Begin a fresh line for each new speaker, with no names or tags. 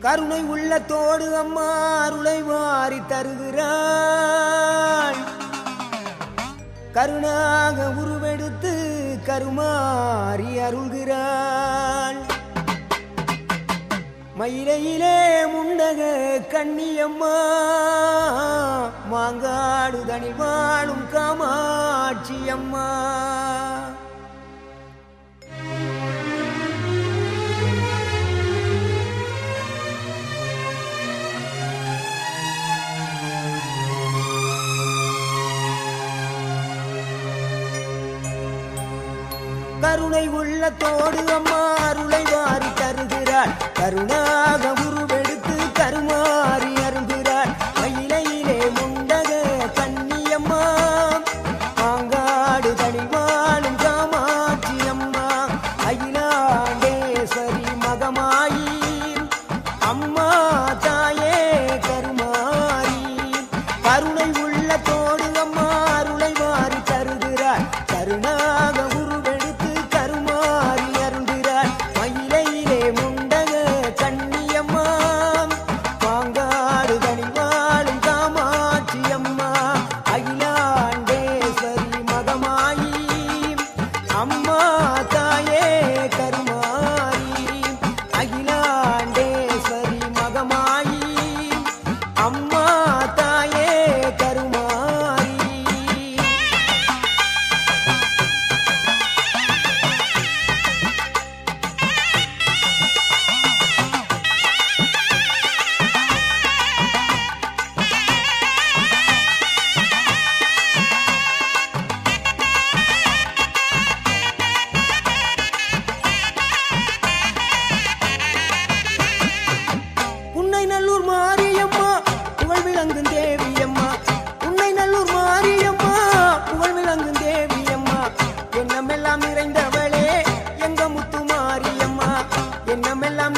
கருணை உள்ளத்தோடு அம்மா அருளை வாரி தருகிறாள். கருணாக உருவெடுத்து கருமாறி அருள்கிறாள். மயிலையிலே முண்டக கண்ணியம்மா மாங்காடு தனி வாழும் காமாட்சி அம்மா. கருணை உள்ளத்தோடு அம்மா அருளை வாரி தருகிறாள். கருணாக உருவெடுத்து கருமாறி அருள்கிறாள். மயிலையிலே முண்டக கண்ணியம்மா மாங்காடு தனி வாழும் காமாட்சி அம்மா. அகிலாண்டேஸ்வரி மகமாயி அம்மா தாயே கருமாரி. கருணை உள்ளத்தோடு அம்மா அருளை வாரி தருகிறாள். கருணாக நல்லூர் மாரியம்மா புகழ் விளங்கும் தேவியம்மா. உன்னை நல்லூர் மாரியம்மா புகழ் விளங்கும் தேவியம்மா. எண்ணமெல்லாம் நிறைந்தவளே எங்க முத்து மாரியம்மா. எண்ணமெல்லாம்